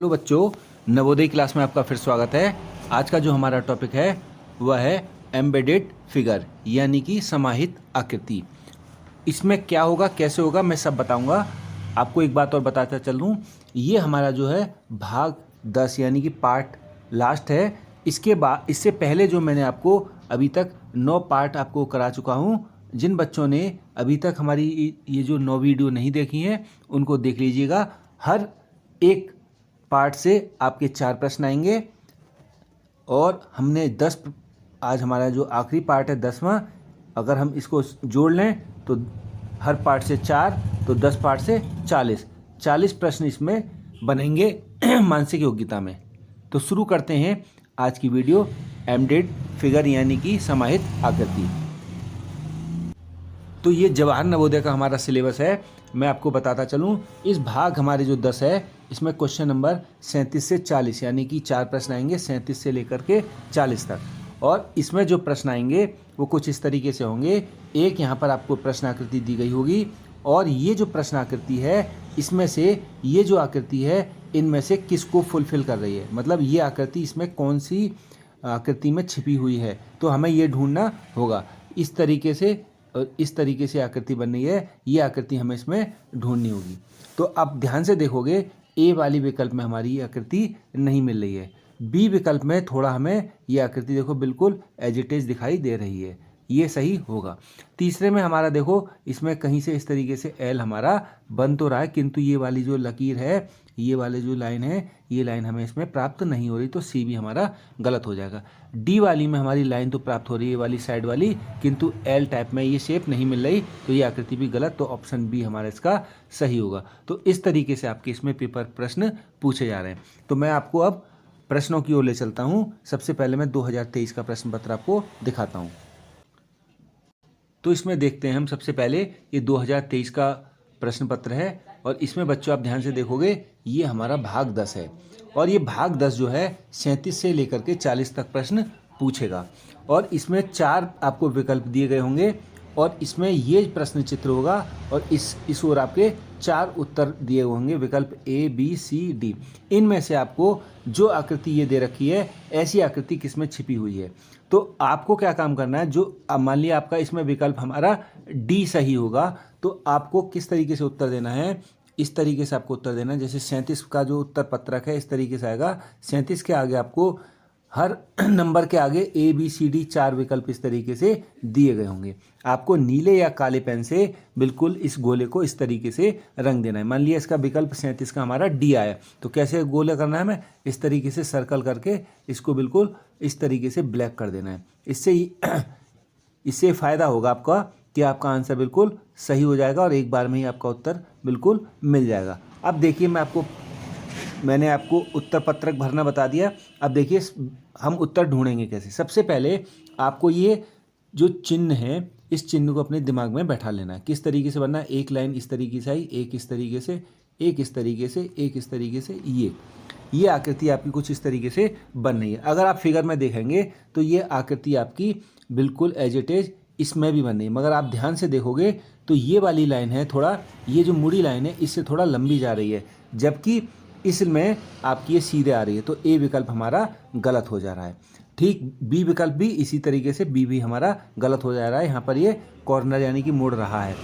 Hello बच्चों, Navodaya class में आपका फिर स्वागत है। आज का जो हमारा टॉपिक है वह है एम्बेडेड फिगर यानी कि समाहित आकृति। इसमें क्या होगा, कैसे होगा, मैं सब बताऊंगा। आपको एक बात और बताता चलूं, ये हमारा जो है भाग 10 यानी कि पार्ट लास्ट है। इसके बाद इससे पहले जो मैंने आपको अभी तक 9 पार्ट आपको करा चुका हूं। जिन बच्चों ने अभी तक हमारी ये जो 9 वीडियो नहीं देखी हैं उनको देख लीजिएगा। हर एक पार्ट से आपके 4 प्रश्न आएंगे और हमने 10, आज हमारा जो आखिरी पार्ट है 10वां, अगर हम इसको जोड़ लें तो हर पार्ट से 4, तो 10 पार्ट से 40 प्रश्न इसमें बनेंगे मानसिक योग्यता में। तो शुरू करते हैं आज की वीडियो, एम्बेडेड फिगर यानी कि समाहित आकृति। तो ये जवाहर नवोदय का हमारा सिलेबस है। मैं आपको बताता चलूँ, इस भाग हमारे जो 10 है इसमें क्वेश्चन नंबर 37 से 40 यानी कि 4 प्रश्न आएंगे 37 से लेकर के 40 तक। और इसमें जो प्रश्न आएंगे वो कुछ इस तरीके से होंगे। एक यहाँ पर आपको प्रश्न आकृति दी गई होगी और ये जो प्रश्न आकृति है इसमें से ये जो आकृति है इनमें से किसको फुलफिल कर रही है, मतलब ये आकृति इसमें कौन सी आकृति में छिपी हुई है, तो हमें ये ढूंढना होगा। इस तरीके से आकृति बन रही है, ये आकृति हमें इसमें ढूंढनी होगी। तो आप ध्यान से देखोगे, ए वाली विकल्प में हमारी ये आकृति नहीं मिल रही है। बी विकल्प में थोड़ा हमें ये आकृति देखो बिल्कुल एज इट इज दिखाई दे रही है, ये सही होगा। तीसरे में हमारा देखो इसमें कहीं से इस तरीके से एल हमारा बन तो रहा है, किंतु ये वाली जो लकीर है, ये वाले जो लाइन है, ये लाइन हमें इसमें प्राप्त नहीं हो रही, तो सी भी हमारा गलत हो जाएगा। डी वाली में हमारी लाइन तो प्राप्त हो रही है, ये वाली साइड वाली, किंतु एल टाइप में ये शेप नहीं मिल रही, तो ये आकृति भी गलत, तो ऑप्शन बी हमारा इसका सही होगा। तो इस तरीके से आपके इसमें पेपर प्रश्न पूछे जा रहे हैं। तो मैं आपको अब प्रश्नों की ओर ले चलता हूँ। सबसे पहले मैं 2023 का प्रश्न पत्र आपको दिखाता हूँ। तो इसमें देखते हैं हम सबसे पहले, ये 2023 का प्रश्न पत्र है और इसमें बच्चों आप ध्यान से देखोगे ये हमारा भाग 10 है और ये भाग 10 जो है 37 से लेकर के 40 तक प्रश्न पूछेगा और इसमें 4 आपको विकल्प दिए गए होंगे और इसमें ये प्रश्न चित्र होगा और इस ओर आपके 4 उत्तर दिए होंगे, विकल्प ए बी सी डी। इनमें से आपको जो आकृति ये दे रखी है ऐसी आकृति किसमें छिपी हुई है, तो आपको क्या काम करना है। जो मान लिया आपका इसमें विकल्प हमारा डी सही होगा, तो आपको किस तरीके से उत्तर देना है, इस तरीके से आपको उत्तर देना है। जैसे 37 का जो उत्तर पत्रक है इस तरीके से आएगा, 37 के आगे आपको हर नंबर के आगे ए बी सी डी 4 विकल्प इस तरीके से दिए गए होंगे। आपको नीले या काले पेन से बिल्कुल इस गोले को इस तरीके से रंग देना है। मान लिया इसका विकल्प 37 का हमारा डी आया, तो कैसे गोले करना है, हमें इस तरीके से सर्कल करके इसको बिल्कुल इस तरीके से ब्लैक कर देना है। इससे फ़ायदा होगा आपका कि आपका आंसर बिल्कुल सही हो जाएगा और एक बार में ही आपका उत्तर बिल्कुल मिल जाएगा। अब देखिए मैंने आपको उत्तर पत्रक भरना बता दिया। अब देखिए हम उत्तर ढूंढेंगे कैसे। सबसे पहले आपको ये जो चिन्ह है इस चिन्ह को अपने दिमाग में बैठा लेना है। किस तरीके से बनना है, एक लाइन इस तरीके से आई, एक इस तरीके से, एक इस तरीके से, एक इस तरीके से, ये आकृति आपकी कुछ इस तरीके से बन रही है। अगर आप फिगर में देखेंगे तो ये आकृति आपकी बिल्कुल एज इट इज इसमें भी बन रही है, मगर आप ध्यान से देखोगे तो ये वाली लाइन है थोड़ा, ये जो मुड़ी लाइन है इससे थोड़ा लंबी जा रही है, जबकि इसमें आपकी ये सीधे आ रही है, तो ए विकल्प हमारा गलत हो जा रहा है। ठीक, बी विकल्प भी इसी तरीके से, बी भी हमारा गलत हो जा रहा है, यहाँ पर ये कॉर्नर यानी कि मुड़ रहा है।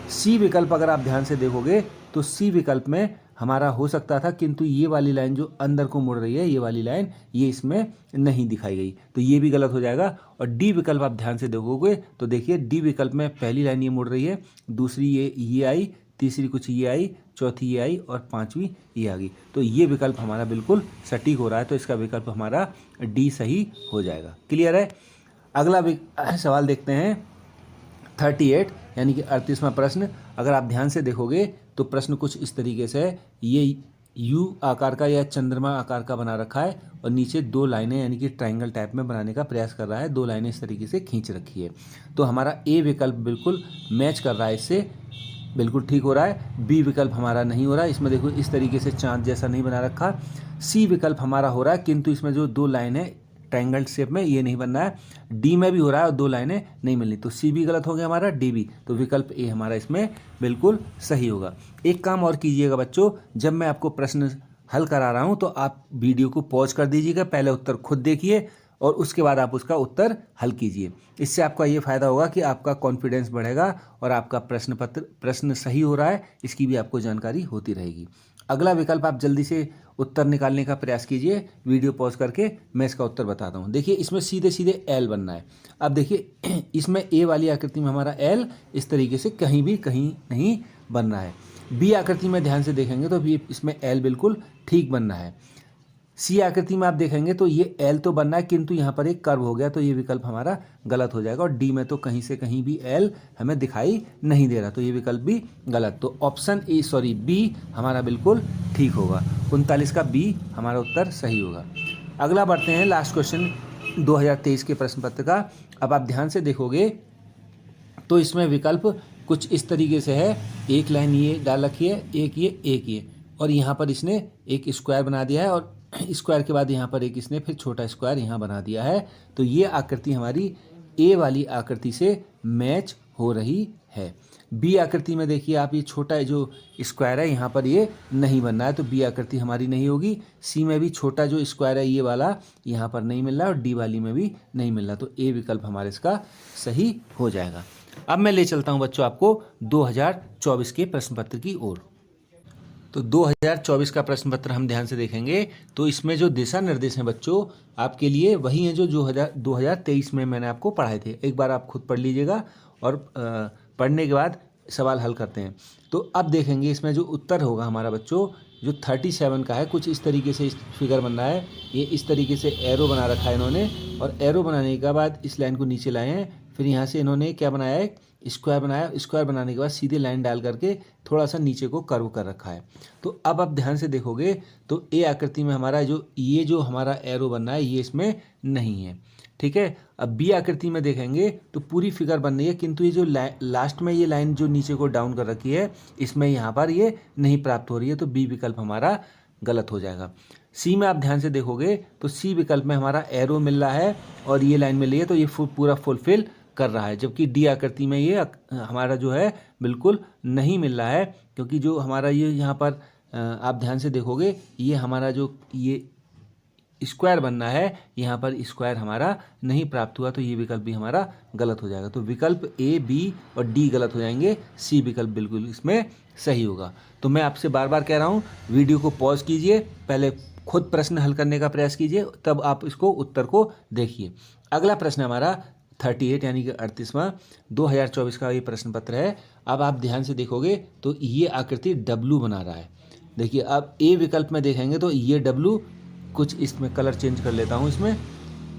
सी विकल्प अगर आप ध्यान से देखोगे तो सी विकल्प में हमारा हो सकता था, किंतु ये वाली लाइन जो अंदर को मुड़ रही है, ये वाली लाइन ये इसमें नहीं दिखाई गई, तो ये भी गलत हो जाएगा। और डी विकल्प आप ध्यान से देखोगे तो देखिए डी विकल्प में पहली लाइन ये मुड़ रही है, दूसरी ये आई, तीसरी कुछ ये आई, चौथी ये आई और पांचवी ये आ गई, तो ये विकल्प हमारा बिल्कुल सटीक हो रहा है, तो इसका विकल्प हमारा डी सही हो जाएगा। क्लियर है। अगला सवाल देखते हैं 38 यानी कि 38वां प्रश्न। अगर आप ध्यान से देखोगे तो प्रश्न कुछ इस तरीके से है, ये यू आकार का या चंद्रमा आकार का बना रखा है और नीचे 2 लाइनें यानी कि ट्रायंगल टाइप में बनाने का प्रयास कर रहा है, 2 लाइनें इस तरीके से खींच रखी है, तो हमारा ए विकल्प बिल्कुल मैच कर रहा है, इससे बिल्कुल ठीक हो रहा है। बी विकल्प हमारा नहीं हो रहा है, इसमें देखो इस तरीके से चांद जैसा नहीं बना रखा। सी विकल्प हमारा हो रहा है, किंतु इसमें जो 2 लाइन है ट्रायंगल शेप में ये नहीं बन रहा है। डी में भी हो रहा है और 2 लाइनें नहीं मिल रही, तो सी भी गलत हो गया हमारा, डी भी, तो विकल्प ए हमारा इसमें बिल्कुल सही होगा। एक काम और कीजिएगा बच्चों, जब मैं आपको प्रश्न हल करा रहा हूँ तो आप वीडियो को पॉज कर दीजिएगा, पहले उत्तर खुद देखिए और उसके बाद आप उसका उत्तर हल कीजिए। इससे आपका ये फ़ायदा होगा कि आपका कॉन्फिडेंस बढ़ेगा और आपका प्रश्न सही हो रहा है इसकी भी आपको जानकारी होती रहेगी। अगला विकल्प आप जल्दी से उत्तर निकालने का प्रयास कीजिए, वीडियो पॉज करके मैं इसका उत्तर बताता हूँ। देखिए इसमें सीधे सीधे एल बनना है। अब देखिए इसमें ए वाली आकृति में हमारा एल इस तरीके से कहीं नहीं बनना है। बी आकृति में ध्यान से देखेंगे तो भी इसमें एल बिल्कुल ठीक बनना है। सी आकृति में आप देखेंगे तो ये एल तो बनना है किंतु यहाँ पर एक कर्व हो गया तो ये विकल्प हमारा गलत हो जाएगा। और डी में तो कहीं से कहीं भी एल हमें दिखाई नहीं दे रहा तो ये विकल्प भी गलत। तो ऑप्शन बी हमारा बिल्कुल ठीक होगा। 39 का बी हमारा उत्तर सही होगा। अगला बढ़ते हैं लास्ट क्वेश्चन 2023 के प्रश्न पत्र का। अब आप ध्यान से देखोगे तो इसमें विकल्प कुछ इस तरीके से है, एक लाइन ये डाल रखी है, एक ये और यहाँ पर इसने एक स्क्वायर बना दिया है और स्क्वायर के बाद यहाँ पर एक इसने फिर छोटा स्क्वायर यहाँ बना दिया है। तो ये आकृति हमारी ए वाली आकृति से मैच हो रही है। बी आकृति में देखिए आप, ये छोटा जो स्क्वायर है यहाँ पर ये नहीं बनना है तो बी आकृति हमारी नहीं होगी। सी में भी छोटा जो स्क्वायर है ये वाला यहाँ पर नहीं मिल रहा और डी वाली में भी नहीं मिल रहा तो ए विकल्प हमारे इसका सही हो जाएगा। अब मैं ले चलता हूँ बच्चों आपको 2024 के प्रश्न पत्र की ओर। तो 2024 का प्रश्न पत्र हम ध्यान से देखेंगे तो इसमें जो दिशा निर्देश हैं बच्चों आपके लिए वही हैं जो 2023 में मैंने आपको पढ़ाए थे। एक बार आप खुद पढ़ लीजिएगा और पढ़ने के बाद सवाल हल करते हैं। तो अब देखेंगे इसमें जो उत्तर होगा हमारा बच्चों जो 37 का है, कुछ इस तरीके से फिगर बन रहा है। ये इस तरीके से एरो बना रखा है इन्होंने और एरो बनाने के बाद इस लाइन को नीचे लाए हैं। फिर यहाँ से इन्होंने क्या बनाया है, स्क्वायर बनाया। स्क्वायर बनाने के बाद सीधे लाइन डाल करके थोड़ा सा नीचे को कर्व कर रखा है। तो अब आप ध्यान से देखोगे तो ए आकृति में हमारा जो हमारा एरो बनना है ये इसमें नहीं है, ठीक है। अब बी आकृति में देखेंगे तो पूरी फिगर बन रही है किंतु ये जो लास्ट में ये लाइन जो नीचे को डाउन कर रखी है इसमें यहाँ पर ये नहीं प्राप्त हो रही है तो बी विकल्प हमारा गलत हो जाएगा। सी में आप ध्यान से देखोगे तो सी विकल्प में हमारा एरो मिल रहा है और ये लाइन मिल रही है तो ये पूरा फुलफिल कर रहा है। जबकि डी आकृति में ये हमारा जो है बिल्कुल नहीं मिल रहा है क्योंकि जो हमारा ये यहाँ पर आप ध्यान से देखोगे ये हमारा जो ये स्क्वायर बनना है यहाँ पर स्क्वायर हमारा नहीं प्राप्त हुआ तो ये विकल्प भी हमारा गलत हो जाएगा। तो विकल्प ए बी और डी गलत हो जाएंगे, सी विकल्प बिल्कुल इसमें सही होगा। तो मैं आपसे बार बार कह रहा हूँ वीडियो को पॉज कीजिए, पहले खुद प्रश्न हल करने का प्रयास कीजिए तब आप इसको उत्तर को देखिए। अगला प्रश्न हमारा 38 यानी कि 38वां 2024 का ये प्रश्न पत्र है। अब आप ध्यान से देखोगे तो ये आकृति डब्लू बना रहा है। देखिए अब ए विकल्प में देखेंगे तो ये डब्लू, कुछ इसमें कलर चेंज कर लेता हूँ इसमें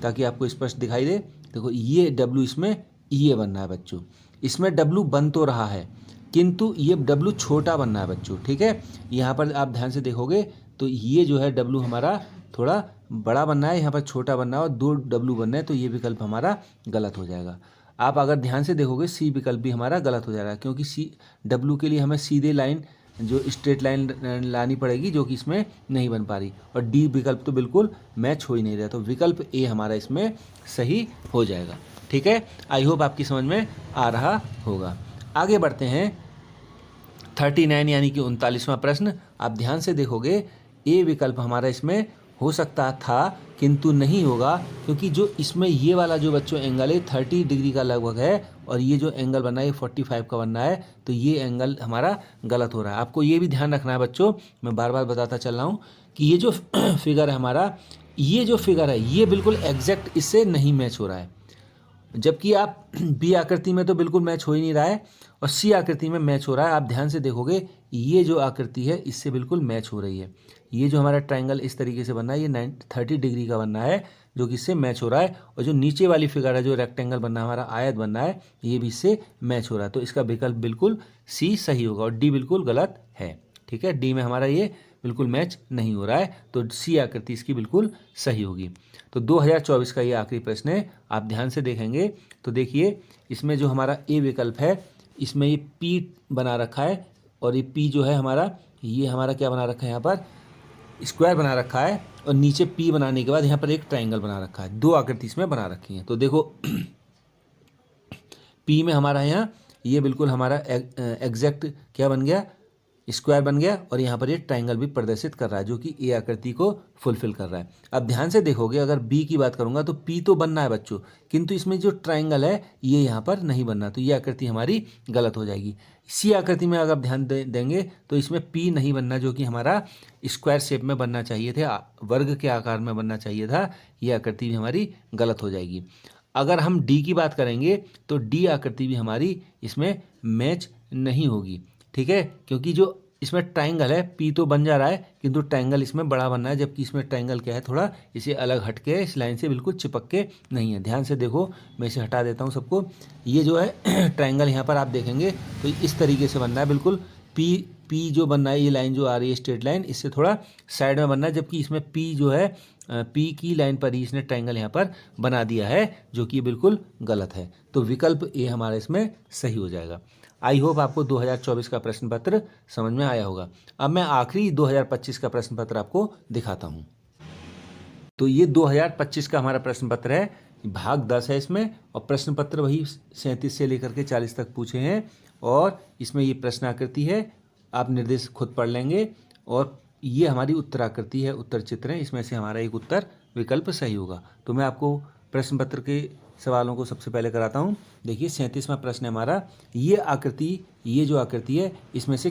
ताकि आपको स्पष्ट दिखाई दे। देखो ये डब्लू इसमें ये बनना है बच्चों, इसमें डब्लू बन तो रहा है किंतु ये डब्लू छोटा बनना है बच्चों, ठीक है। यहाँ पर आप ध्यान से देखोगे तो ये जो है डब्लू हमारा थोड़ा बड़ा बनना है, यहाँ पर छोटा बनना है और दो डब्लू बनना है तो ये विकल्प हमारा गलत हो जाएगा। आप अगर ध्यान से देखोगे सी विकल्प भी हमारा गलत हो जाएगा क्योंकि सी डब्लू के लिए हमें सीधे लाइन जो स्ट्रेट लाइन लानी पड़ेगी जो कि इसमें नहीं बन पा रही और डी विकल्प तो बिल्कुल मैच हो ही नहीं रहा तो विकल्प ए हमारा इसमें सही हो जाएगा, ठीक है। आई होप आपकी समझ में आ रहा होगा। आगे बढ़ते हैं 39 यानी कि 39वां प्रश्न। आप ध्यान से देखोगे ए विकल्प हमारा इसमें हो सकता था किंतु नहीं होगा क्योंकि जो इसमें ये वाला जो बच्चों एंगल है 30 डिग्री का लगभग है और ये जो एंगल बनना है 45 का बनना है तो ये एंगल हमारा गलत हो रहा है। आपको ये भी ध्यान रखना है बच्चों, मैं बार बार बताता चल रहा हूँ कि ये जो फिगर है हमारा, ये जो फिगर है ये बिल्कुल एग्जैक्ट इससे नहीं मैच हो रहा है। जबकि आप बी आकृति में तो बिल्कुल मैच हो ही नहीं रहा है और सी आकृति में मैच हो रहा है। आप ध्यान से देखोगे ये जो आकृति है इससे बिल्कुल मैच हो रही है। ये जो हमारा ट्रायंगल इस तरीके से बनना है ये 30 डिग्री का बनना है जो कि इससे मैच हो रहा है और जो नीचे वाली फिगर है जो रेक्टेंगल बनना है हमारा आयत बनना है ये भी इससे मैच हो रहा है तो इसका विकल्प बिल्कुल सी सही होगा और डी बिल्कुल गलत है, ठीक है। डी में हमारा ये बिल्कुल मैच नहीं हो रहा है तो सी आकृति इसकी बिल्कुल सही होगी। तो 2024 का ये आखिरी प्रश्न है। आप ध्यान से देखेंगे तो देखिए इसमें जो हमारा ए विकल्प है इसमें ये पी बना रखा है और ये पी जो है हमारा ये हमारा क्या बना रखा है, यहाँ पर स्क्वायर बना रखा है और नीचे पी बनाने के बाद यहाँ पर एक ट्रायंगल बना रखा है। दो आकृति इसमें बना रखी हैं तो देखो पी में हमारा यहाँ ये बिल्कुल हमारा एग्जैक्ट क्या बन गया, स्क्वायर बन गया और यहाँ पर ये ट्राइंगल भी प्रदर्शित कर रहा है जो कि ए आकृति को फुलफिल कर रहा है। अब ध्यान से देखोगे, अगर बी की बात करूंगा तो पी तो बनना है बच्चों, किंतु इसमें जो ट्राइंगल है ये यहाँ पर नहीं बनना, तो ये आकृति हमारी गलत हो जाएगी। सी आकृति में अगर ध्यान देंगे तो इसमें पी नहीं बनना, जो कि हमारा स्क्वायर शेप में बनना चाहिए थे, वर्ग के आकार में बनना चाहिए था, ये आकृति भी हमारी गलत हो जाएगी। अगर हम डी की बात करेंगे तो डी आकृति भी हमारी इसमें मैच नहीं होगी, ठीक है, क्योंकि जो इसमें ट्रायंगल है पी तो बन जा रहा है किंतु ट्रायंगल इसमें बड़ा बनना है, जबकि इसमें ट्रायंगल क्या है, थोड़ा इसे अलग हट के इस लाइन से बिल्कुल चिपक के नहीं है। ध्यान से देखो, मैं इसे हटा देता हूँ सबको। ये जो है ट्रायंगल यहाँ पर आप देखेंगे तो इस तरीके से बनना है, बिल्कुल पी जो बनना है, ये लाइन जो आ रही है स्ट्रेट लाइन, इससे थोड़ा साइड में बनना है, जबकि इसमें पी जो है पी की लाइन पर ही इसने ट्रायंगल यहाँ पर बना दिया है, जो कि बिल्कुल गलत है। तो विकल्प ए हमारा इसमें सही हो जाएगा। आई होप आपको 2024 का प्रश्न पत्र समझ में आया होगा। अब मैं आखिरी 2025 का प्रश्न पत्र आपको दिखाता हूँ। तो ये 2025 का हमारा प्रश्न पत्र है, भाग 10 है इसमें, और प्रश्न पत्र वही 37 से लेकर के 40 तक पूछे हैं, और इसमें ये प्रश्न आकृति है, आप निर्देश खुद पढ़ लेंगे, और ये हमारी उत्तराकृति है, उत्तर चित्र है, इसमें से हमारा एक उत्तर विकल्प सही होगा। तो मैं आपको प्रश्न पत्र के सवालों को सबसे पहले कराता हूँ। देखिए 37वां प्रश्न है हमारा, ये आकृति, ये जो आकृति है इसमें से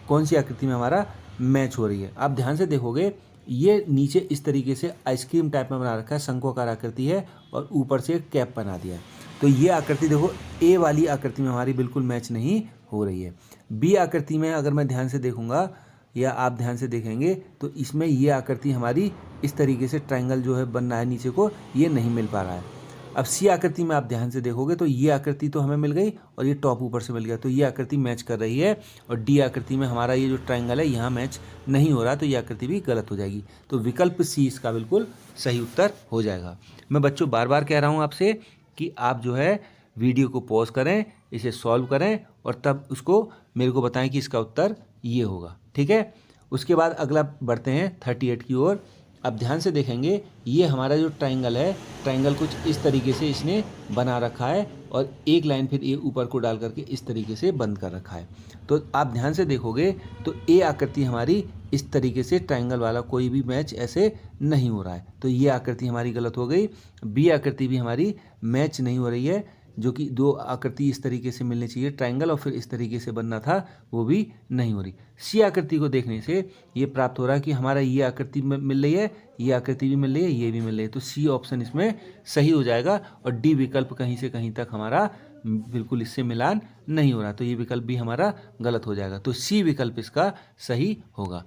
कौन सी आकृति में हमारा मैच हो रही है। आप ध्यान से देखोगे, ये नीचे इस तरीके से आइसक्रीम टाइप में बना रखा है, शंकुआकार आकृति है, और ऊपर से एक कैप बना दिया है। तो ये आकृति देखो ए वाली आकृति में हमारी बिल्कुल मैच नहीं हो रही है। बी आकृति में अगर मैं ध्यान से देखूंगा या आप ध्यान से देखेंगे तो इसमें ये आकृति हमारी इस तरीके से ट्रायंगल जो है बनना है नीचे को, ये नहीं मिल पा रहा है। अब सी आकृति में आप ध्यान से देखोगे तो ये आकृति तो हमें मिल गई और ये टॉप ऊपर से मिल गया, तो ये आकृति मैच कर रही है, और डी आकृति में हमारा ये जो ट्रायंगल है यहाँ मैच नहीं हो रहा, तो ये आकृति भी गलत हो जाएगी। तो विकल्प सी इसका बिल्कुल सही उत्तर हो जाएगा। मैं बच्चों बार बार कह रहा हूँ आपसे कि आप जो है वीडियो को पॉज करें, इसे सॉल्व करें, और तब उसको मेरे को बताएं कि इसका उत्तर ये होगा, ठीक है। उसके बाद अगला बढ़ते हैं 38 की ओर। अब ध्यान से देखेंगे, ये हमारा जो ट्रायंगल है, ट्रायंगल कुछ इस तरीके से इसने बना रखा है, और एक लाइन फिर ये ऊपर को डाल करके इस तरीके से बंद कर रखा है। तो आप ध्यान से देखोगे तो ए आकृति हमारी इस तरीके से ट्रायंगल वाला कोई भी मैच ऐसे नहीं हो रहा है, तो ये आकृति हमारी गलत हो गई। बी आकृति भी हमारी मैच नहीं हो रही है, जो कि दो आकृति इस तरीके से मिलनी चाहिए ट्रायंगल और फिर इस तरीके से बनना था, वो भी नहीं हो रही। सी आकृति को देखने से ये प्राप्त हो रहा है कि हमारा ये आकृति मिल रही है, ये आकृति भी मिल रही है, ये भी मिल रही है, तो सी ऑप्शन इसमें सही हो जाएगा, और डी विकल्प कहीं से कहीं तक हमारा बिल्कुल इससे मिलान नहीं हो रहा, तो ये विकल्प भी हमारा गलत हो जाएगा। तो सी विकल्प इसका सही होगा,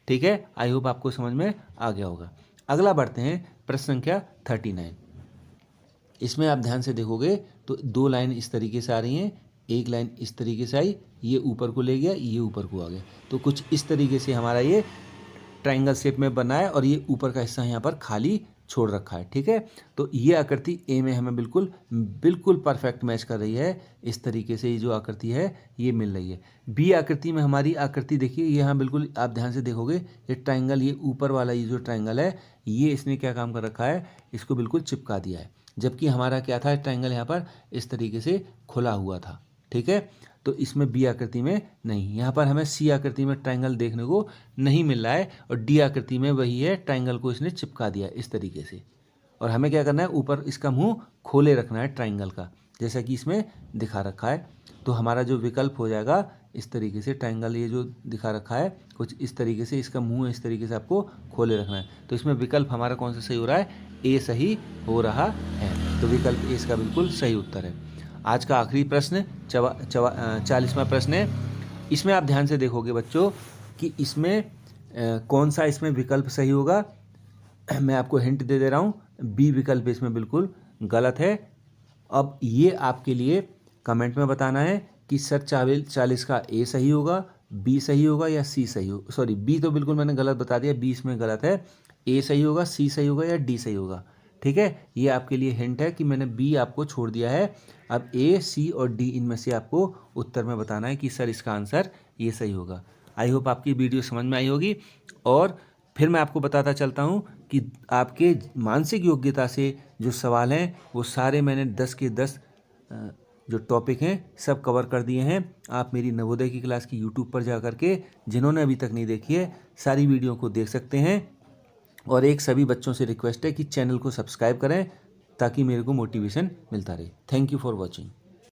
ठीक है। आई होप आपको समझ में आ गया होगा। अगला बढ़ते हैं प्रश्न संख्या 39। इसमें आप ध्यान से देखोगे तो दो लाइन इस तरीके से आ रही हैं, एक लाइन इस तरीके से आई, ये ऊपर को ले गया, ये ऊपर को आ गया, तो कुछ इस तरीके से हमारा ये ट्रायंगल शेप में बना है, और ये ऊपर का हिस्सा यहाँ पर खाली छोड़ रखा है, ठीक है। तो ये आकृति ए में हमें बिल्कुल बिल्कुल परफेक्ट मैच कर रही है, इस तरीके से ये जो आकृति है ये मिल रही है। बी आकृति में हमारी आकृति देखिए, ये यहाँ बिल्कुल आप ध्यान से देखोगे, ये ट्रायंगल, ये ऊपर वाला ये जो ट्रायंगल है, ये इसने क्या काम कर रखा है, इसको बिल्कुल चिपका दिया है, जबकि हमारा क्या था, ट्रायंगल यहाँ पर इस तरीके से खुला हुआ था, ठीक है। तो इसमें बी आकृति में नहीं, यहाँ पर हमें सी आकृति में ट्रायंगल देखने को नहीं मिल रहा है, और डी आकृति में वही है, ट्रायंगल को इसने चिपका दिया इस तरीके से, और हमें क्या करना है, ऊपर इसका मुंह खोले रखना है ट्रायंगल का, जैसा कि इसमें दिखा रखा है। तो हमारा जो विकल्प हो जाएगा इस तरीके से, ट्रायंगल ये जो दिखा रखा है कुछ इस तरीके से, इसका मुंह इस तरीके से आपको खोले रखना है, तो इसमें विकल्प हमारा कौन सा सही हो रहा है, ए सही हो रहा है, तो विकल्प ए इसका बिल्कुल सही उत्तर है। आज का आखिरी प्रश्न 40वां प्रश्न है। इसमें आप ध्यान से देखोगे बच्चों कि इसमें कौन सा इसमें विकल्प सही होगा। मैं आपको हिंट दे रहा हूँ, बी विकल्प इसमें बिल्कुल गलत है। अब ये आपके लिए कमेंट में बताना है कि सर 40 का ए सही होगा, बी सही होगा या सी सही होगा। सॉरी, बी तो बिल्कुल मैंने गलत बता दिया, बी इसमें गलत है, ए सही होगा, सी सही होगा या डी सही होगा, ठीक है। ये आपके लिए हिंट है कि मैंने बी आपको छोड़ दिया है, अब ए, सी और डी इनमें से आपको उत्तर में बताना है कि सर इसका आंसर ये सही होगा। आई होप आपकी वीडियो समझ में आई होगी, और फिर मैं आपको बताता चलता हूँ कि आपके मानसिक योग्यता से जो सवाल हैं वो सारे मैंने 10 के 10 जो टॉपिक हैं सब कवर कर दिए हैं। आप मेरी नवोदय की क्लास की यूट्यूब पर जा कर के, जिन्होंने अभी तक नहीं देखी है, सारी वीडियो को देख सकते हैं। और एक सभी बच्चों से रिक्वेस्ट है कि चैनल को सब्सक्राइब करें ताकि मेरे को मोटिवेशन मिलता रहे। Thank you for watching.